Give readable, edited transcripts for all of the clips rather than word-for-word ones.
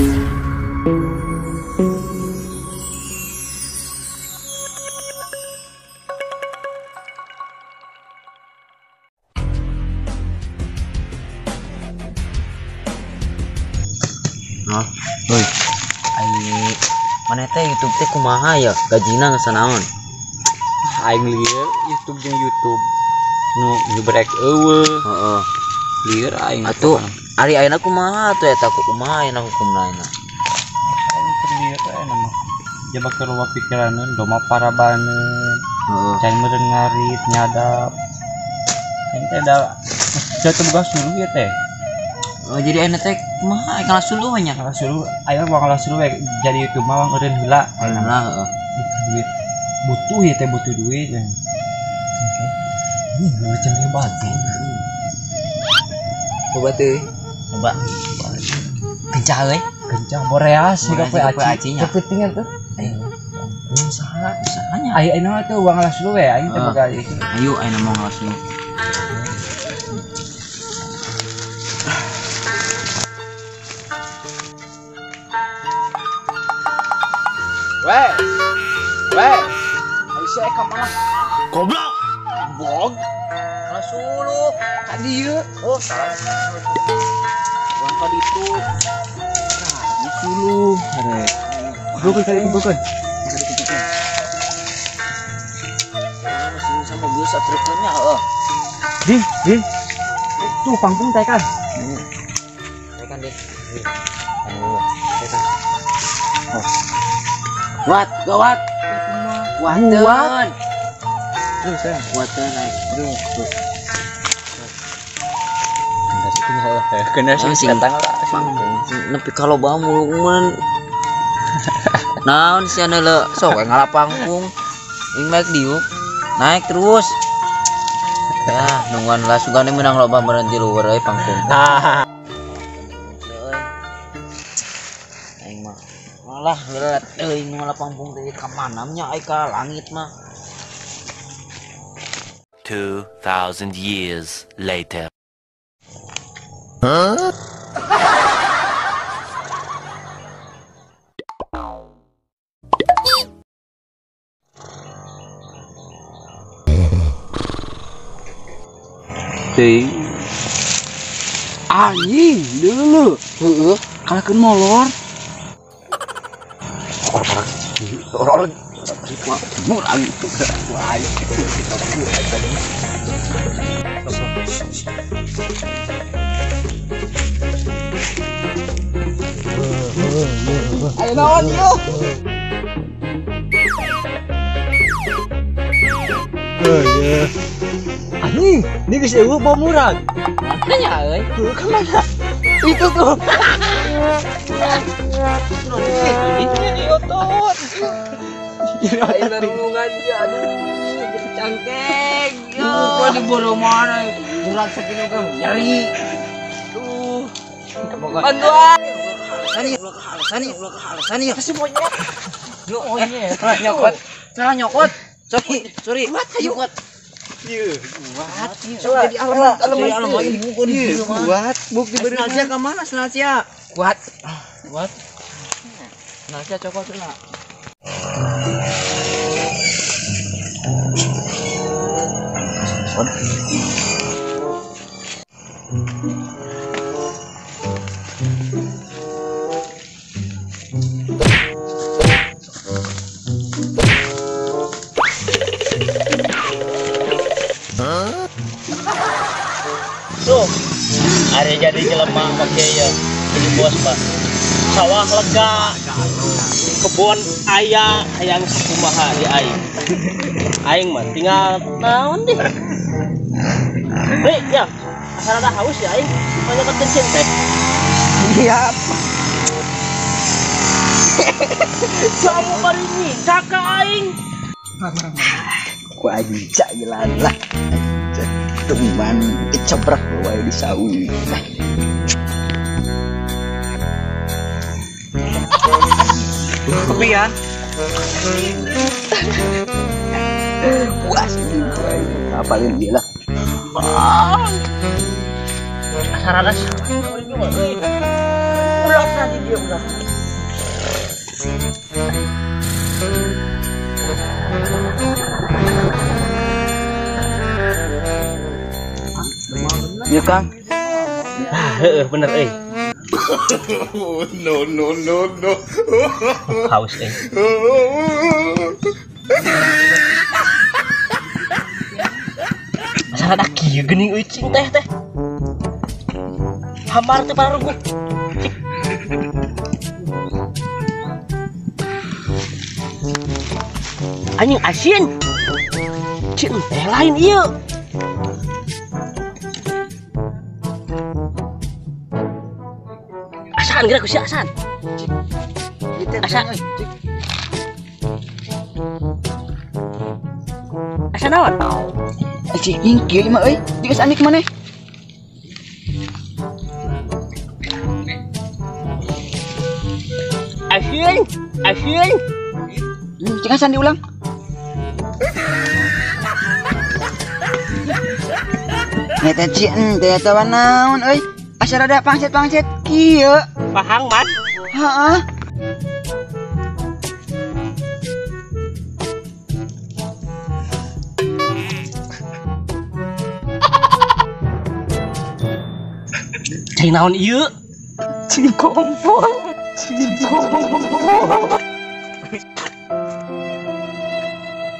Nah, oi. Ai mana teh YouTube teh kumaha ya? Gajina ngasanaon? Aing lieur YouTube jeung YouTube nu nyebrek eueuh. Heeh. Lieur aing Atuh ari ayeuna kumaha atuh eta kumaha ayeuna hukumna ayeuna? aing lieur ayeuna mah. Jaba keruwa pikiraneun doma parabaneun. Heeh. Cai meureun ngarit nyadap. Aing teh da tugas dulu ya teh. Oh, jadi ayeuna teh kumaha kelas dulu nya? Kelas dulu aya mah kelas dulu jadi YouTube mah eureun heula. Ayeuna heeh. Duit butuh ya teh butuh duit ya. Oke. Ini ngeceng hebat ya. Coba teh. Coba. Kencang euy. Kencang boreas siga poe aci nya. Kepitingan tuh. Ayo. Usahanya. Ayeuna teh uang kelas dulu ya aing teh boga itu. Ayo ayeuna mau kelas dulu. Weh, Aisyah ka mana? Goblok. Bog, Kelas dulu. ka dieu. Oh, salah. Uang ka ditu. Di sulu. Are. Bukan kali bukan. Masih sama mobil satruknya heeh. Di. Tuh panggung teh kan. Tekan deh. Oh, tekan. Oh. Gawat. Kuatan. Terus saya. Kuatan naik. Tuh. Anda situ nya kena sing katang Panggung. Nepi kalau bawa mulungan. Naon sia neule sok ngalah panggung. Ing naik diuk. Naik terus. Ya, nungguan lah sugane menang loba berhenti luar euy panggung. Aing mah malah berat euy malah panggung teh ka mana nya ai ka langit mah. 2,000 years later. Teh. Anjing, dulu. Heeh, kalahkeun molor. Orang murang itu. Ayo naon yo. Anjing, ini geus eueuh bawa murang. Tanya euy. Kemana? Itu tuh. Ini otot. Ayo renungan ya, aduh, cangkeng. Kok diboro mana? Murang sakit kan nyeri. Tuh. Bantuan. Sani. Kasih monyet. Nyokot. Salah nyokot. Sorry. Nyokot. Iya, Buat. jadi alamat ini buku di rumah. buat bukti bener. Snasia ke mana Snasia? Buat. Snasia cokot kena. Tuh, hari jadi jelema pakai ya jadi bos pak. Sawah lega, kebun ayah hayang sakumaha di aing. Aing mah tinggal naon deh. Ya, asal ada haus ya aing banyak ketencin teh. Iya. Kamu paringi caka aing. Ku aja jalan lah. Teman kecebrak wae di sawi. Kopi ya? Puas gitu aja. Apalin dia lah. Asal ada sawah juga euy. Ulah nanti dia udah. Iya Kang. Heeh, bener No, no, no, no. Haus Masa ada kieu geuning euy cing teh. Hambar teh baru gua. Anjing asin. Cing teh lain ieu. Asan gerak si Asan. Asan. Asan naon? Cik ingkieu mah euy. Digeus anik maneh. Asin. Cik Hasan diulang. Eta cik teh tawan naon euy. Asa rada pangset kieu. Pahang man. Heeh. Cai naon ieu? Cing kompor.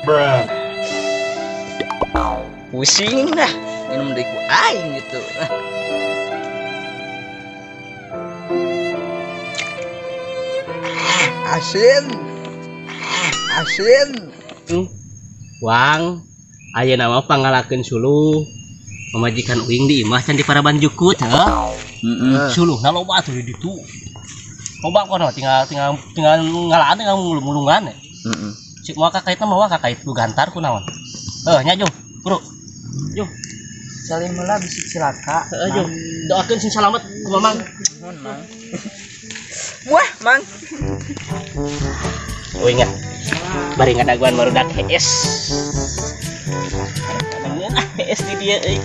Bruh. Pusing dah. Minum deui ku aing gitu. Asin. Wang, aya nama pangalakeun suluh. Pemajikan uing di imah can di Paraban Jukut, heuh. Suluhna loba atuh di ditu. Loba kono tinggal ngalaan tinggal mulungan. Heeh. Cik moal kakaitna mah kakait lu gantar ku naon. Nya Jung, Bro. Jung. Salim meula bisi cilaka. Heeh, Jung. Doakeun sing salamet ku Mamang. Mun Mang. Wah, Mang. Uing ya. Bari ngadaguan barudak HS. Kadang HS di dia euy.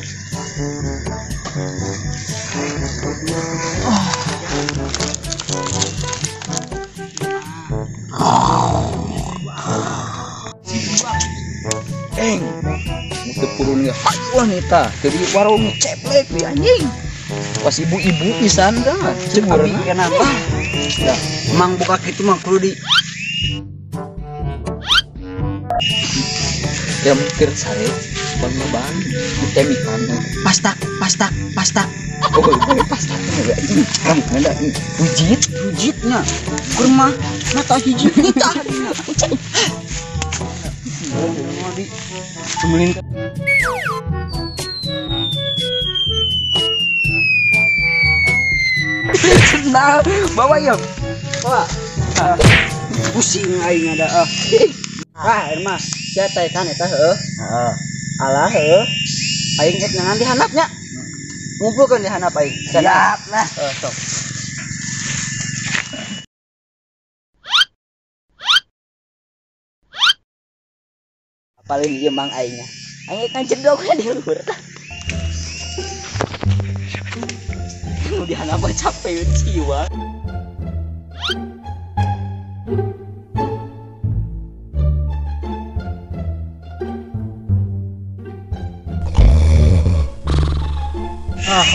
Untuk purun nggak wanita jadi warung ceplek di anjing pas ibu-ibu pisan dah abi kenapa dah mang buka gitu mah kudu di ya mikir sare ban ditemikan pastak oh ini pastak enggak ini kan ada hujitnya kurma mata hiji kita harina Kemudian nah, bawa ya. Bawa. Pusing aing ada Mas, sia teh kan eta heuh. Heeh. Alah heuh. Aing geus nangan di handapnya. Ngumpulkeun di handap aing. Siap lah. Sok. Paling ieu mang aingnya. Aing kan cedok di luhur. Kemudian apa capek jiwa.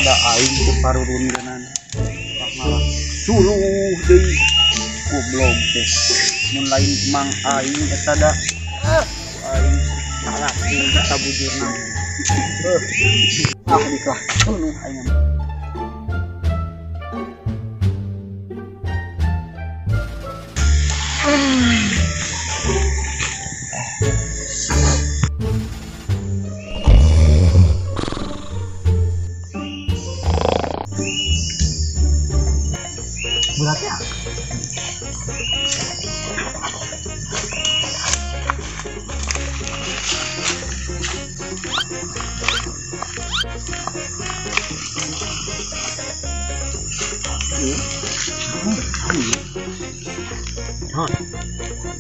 Da aing teu parurun genan. Malah suluh deui goblok teh. Mun lain mang aing eta da aing salah sabujurna. Diklah penuh aing. Bulatnya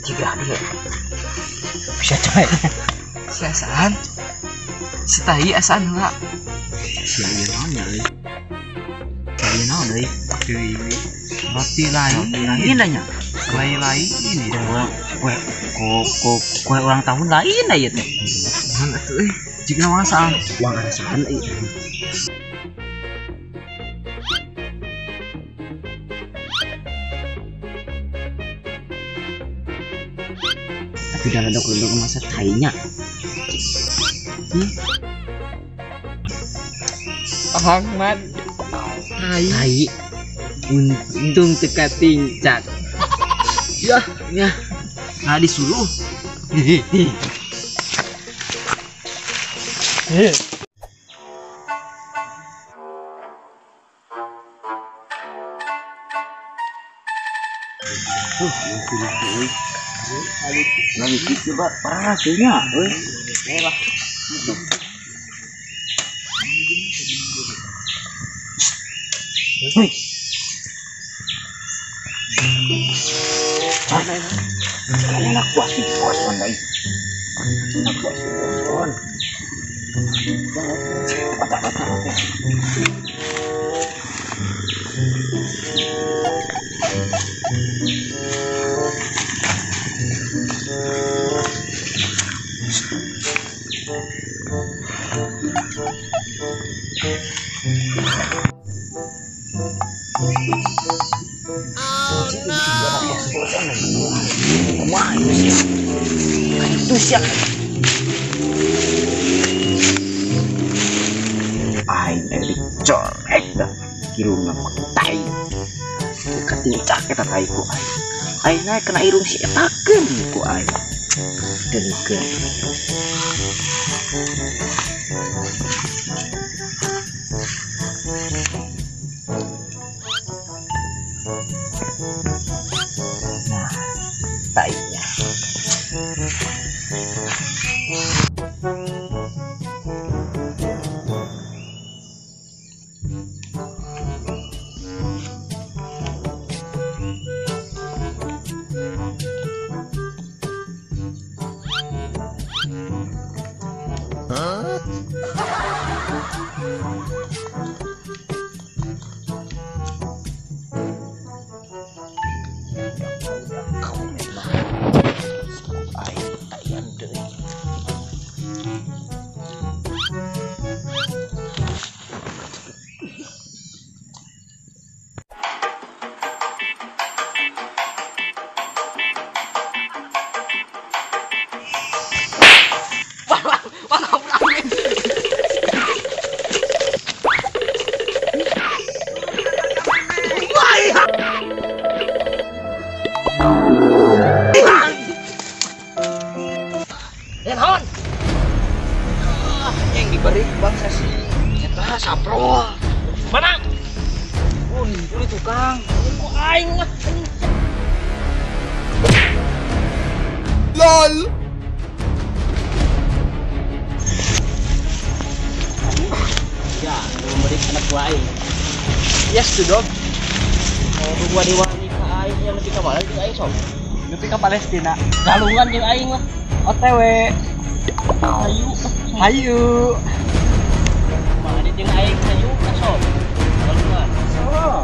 Jika dia Bisa coy. si asaan setahi asaan enggak sia ieu naon nya euy. Sia ieu naon deui? Deui Roti lain nanya. Kue lain ini kue ulang tahun lain aja teh. Mana tuh jika masalah uang arasan tapi dalam dok masa tainya. Ahmad Tai untung teka tincak. Ya nah disuruh. Lagi coba parahnya, lah. Enak buat si bos pandai. Enak buat si bos. Itu siap. Aing dari corek dah. Kirungna tai. Ketincak eta tai ku aing. Aing kena irung si etakeun ku aing. Dengkeun. Nah, tainya. Yang diberi bangsa si eta sapro. Mana? Uli tukang. Ku aing mah. LOL. Ya, memberi anak gua aing. Yes, tuh dog. Kalau gua diwani ka aing yang lebih ka mana jeung aing sob? Nepi ka Palestina. Galungan jeung aing mah. OTW. Hayu. Mana jeung aing hayu ka sob? Galungan. Oh.